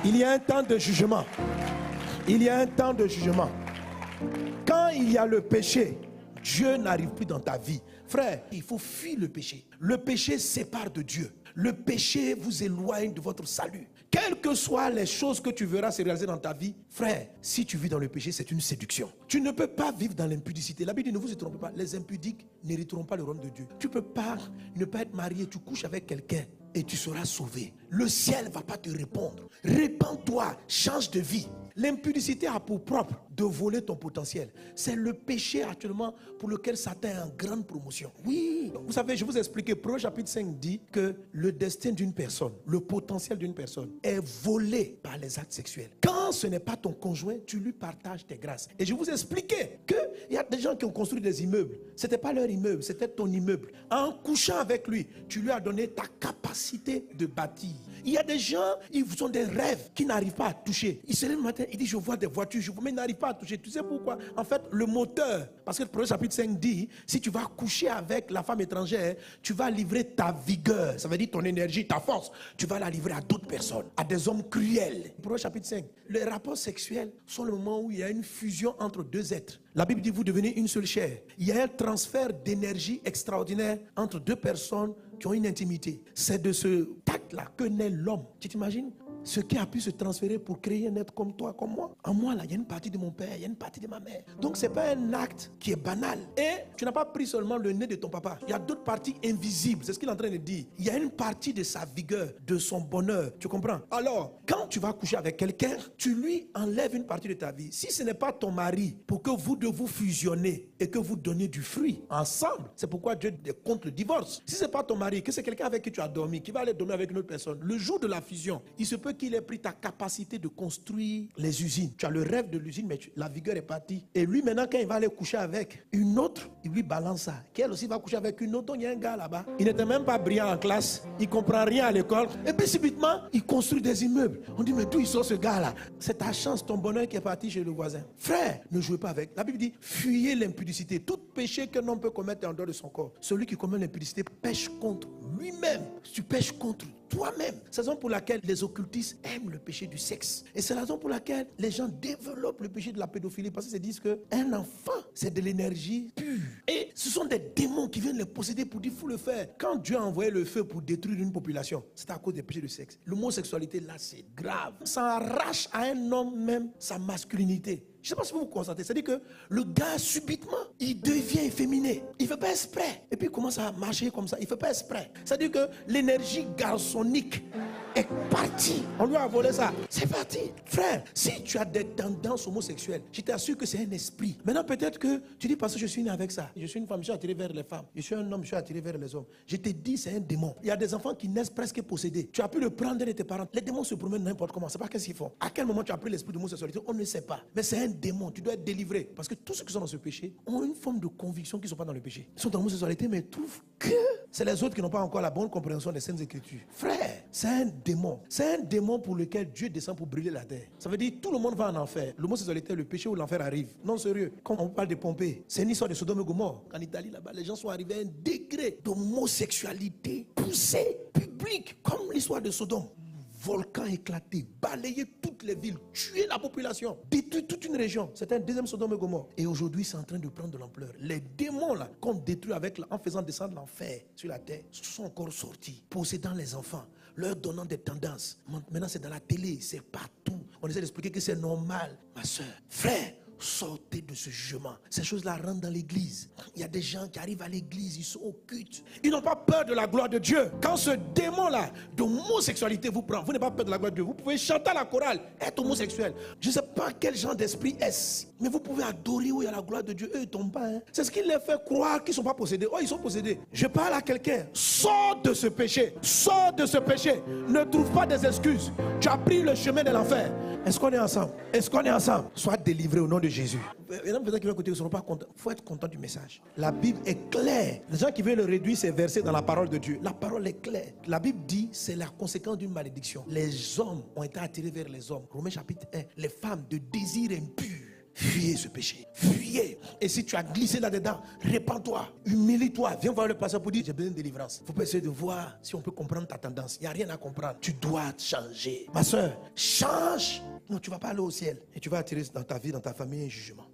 Il y a un temps de jugement. Il y a un temps de jugement. Quand il y a le péché, Dieu n'arrive plus dans ta vie. Frère, il faut fuir le péché. Le péché sépare de Dieu. Le péché vous éloigne de votre salut. Quelles que soient les choses que tu verras se réaliser dans ta vie, frère, si tu vis dans le péché, c'est une séduction. Tu ne peux pas vivre dans l'impudicité. La Bible dit, ne vous y trompez pas, les impudiques n'hériteront pas le royaume de Dieu. Tu ne peux pas ne pas être marié, tu couches avec quelqu'un et tu seras sauvé. Le ciel ne va pas te répondre. Répands-toi, change de vie. L'impudicité a pour propre de voler ton potentiel. C'est le péché actuellement pour lequel Satan est en grande promotion. Oui, vous savez, je vous ai expliqué, Proverbe chapitre 5 dit que le destin d'une personne, le potentiel d'une personne est volé par les actes sexuels. Quand ce n'est pas ton conjoint, tu lui partages tes grâces. Et je vous ai expliqué qu'il y a des gens qui ont construit des immeubles. Ce n'était pas leur immeuble, c'était ton immeuble. En couchant avec lui, tu lui as donné ta capacité de bâtir. Il y a des gens, ils ont des rêves qu'ils n'arrivent pas à toucher. Ils se lèvent le matin, ils disent je vois des voitures, mais ils n'arrivent pas à toucher. Tu sais pourquoi? En fait, le moteur, parce que le Proverbe chapitre 5 dit, si tu vas coucher avec la femme étrangère, tu vas livrer ta vigueur, ça veut dire ton énergie, ta force, tu vas la livrer à d'autres personnes, à des hommes cruels. Le Proverbe chapitre 5, les rapports sexuels sont le moment où il y a une fusion entre deux êtres. La Bible dit vous devenez une seule chair. Il y a un transfert d'énergie extraordinaire entre deux personnes qui ont une intimité. C'est de ce tact-là que naît l'homme. Tu t'imagines ce qui a pu se transférer pour créer un être comme toi, comme moi. En moi, là, il y a une partie de mon père, il y a une partie de ma mère. Donc, ce n'est pas un acte qui est banal. Et tu n'as pas pris seulement le nez de ton papa. Il y a d'autres parties invisibles. C'est ce qu'il est en train de dire. Il y a une partie de sa vigueur, de son bonheur. Tu comprends? Alors, quand tu vas coucher avec quelqu'un, tu lui enlèves une partie de ta vie. Si ce n'est pas ton mari, pour que vous deux vous fusionnez et que vous donniez du fruit ensemble, c'est pourquoi Dieu est contre le divorce. Si ce n'est pas ton mari, que c'est quelqu'un avec qui tu as dormi, qui va aller dormir avec une autre personne, le jour de la fusion, il se peut qu'il ait pris ta capacité de construire les usines. Tu as le rêve de l'usine, mais la vigueur est partie. Et lui, maintenant, quand il va aller coucher avec une autre, il lui balance ça. Qu'elle aussi va coucher avec une autre. Il y a un gars là-bas. Il n'était même pas brillant en classe. Il ne comprend rien à l'école. Et puis, subitement, il construit des immeubles. On dit, mais d'où il sort ce gars-là? C'est ta chance, ton bonheur qui est parti chez le voisin. Frère, ne jouez pas avec. La Bible dit, fuyez l'impudicité. Tout péché qu'un homme peut commettre est en dehors de son corps. Celui qui commet l'impudicité pêche contre lui-même. Tu pêches contre toi-même. C'est la raison pour laquelle les occultistes aiment le péché du sexe. Et c'est la raison pour laquelle les gens développent le péché de la pédophilie. Parce qu'ils se disent qu'un enfant, c'est de l'énergie pure. Et ce sont des démons qui viennent les posséder pour dire, il faut le faire. Quand Dieu a envoyé le feu pour détruire une population, c'est à cause des péchés du sexe. L'homosexualité, là, c'est grave. Ça arrache à un homme même sa masculinité. Je ne sais pas si vous vous constatez. C'est-à-dire que le gars, subitement, il devient efféminé. Il ne fait pas exprès. Et puis, il commence à marcher comme ça. Il ne fait pas exprès. C'est-à-dire que l'énergie garçonnique est partie. On lui a volé ça. C'est parti. Frère, si tu as des tendances homosexuelles, je t'assure que c'est un esprit. Maintenant, peut-être que tu dis, parce que je suis né avec ça. Je suis une femme, je suis attiré vers les femmes. Je suis un homme, je suis attiré vers les hommes. Je te dis, c'est un démon. Il y a des enfants qui naissent presque possédés. Tu as pu le prendre de tes parents. Les démons se promènent n'importe comment. C'est pas qu'est-ce qu'ils font. À quel moment tu as pris l'esprit de homosexualité, on ne sait pas. Mais c'est un démon. Tu dois être délivré. Parce que tous ceux qui sont dans ce péché ont une forme de conviction qu'ils ne sont pas dans le péché. Ils sont dans l'homosexualité, mais trouvent que c'est les autres qui n'ont pas encore la bonne compréhension des Saintes Écritures. Frère, c'est un démon. C'est un démon pour lequel Dieu descend pour brûler la terre. Ça veut dire tout le monde va en enfer. L'homosexualité, le péché où l'enfer arrive. Non, sérieux. Quand on parle de Pompée, c'est une histoire de Sodome et Gomorrhe. En Italie, là-bas, les gens sont arrivés à un degré d'homosexualité poussé, public, comme l'histoire de Sodome. Volcan éclaté, balayer toutes les villes, tuer la population, détruire toute une région. C'était un deuxième Sodome et Gomorrhe. Et aujourd'hui, c'est en train de prendre de l'ampleur. Les démons là, qu'on détruit en faisant descendre l'enfer sur la terre, sont encore sortis, possédant les enfants, leur donnant des tendances. Maintenant, c'est dans la télé, c'est partout. On essaie d'expliquer que c'est normal. Ma soeur, frère, sortez de ce jugement. Ces choses-là rentrent dans l'église. Il y a des gens qui arrivent à l'église, ils sont occultes. Ils n'ont pas peur de la gloire de Dieu. Quand ce démon-là d'homosexualité vous prend, vous n'avez pas peur de la gloire de Dieu. Vous pouvez chanter à la chorale, être homosexuel. Je ne sais pas quel genre d'esprit est-ce, mais vous pouvez adorer où il y a la gloire de Dieu. Eux, ils ne tombent pas. C'est ce qui les fait croire qu'ils ne sont pas possédés. Oh, ils sont possédés. Je parle à quelqu'un. Sors de ce péché. Sors de ce péché. Ne trouve pas des excuses. Tu as pris le chemin de l'enfer. Est-ce qu'on est ensemble? Est-ce qu'on est ensemble? Sois délivré au nom de Jésus. Les gens qui vont écouter ne seront pas contents. Il faut être content du message. La Bible est claire. Les gens qui veulent le réduire, c'est versé dans la parole de Dieu. La parole est claire. La Bible dit c'est la conséquence d'une malédiction. Les hommes ont été attirés vers les hommes. Romains chapitre 1. Les femmes de désir impur. Fuyez ce péché. Fuyez. Et si tu as glissé là-dedans, répands-toi. Humilie-toi. Viens voir le pasteur pour dire, j'ai besoin de délivrance. Il ne faut pas essayer de voir si on peut comprendre ta tendance. Il n'y a rien à comprendre. Tu dois changer. Ma soeur, change. Non, tu ne vas pas aller au ciel. Et tu vas attirer dans ta vie, dans ta famille, un jugement.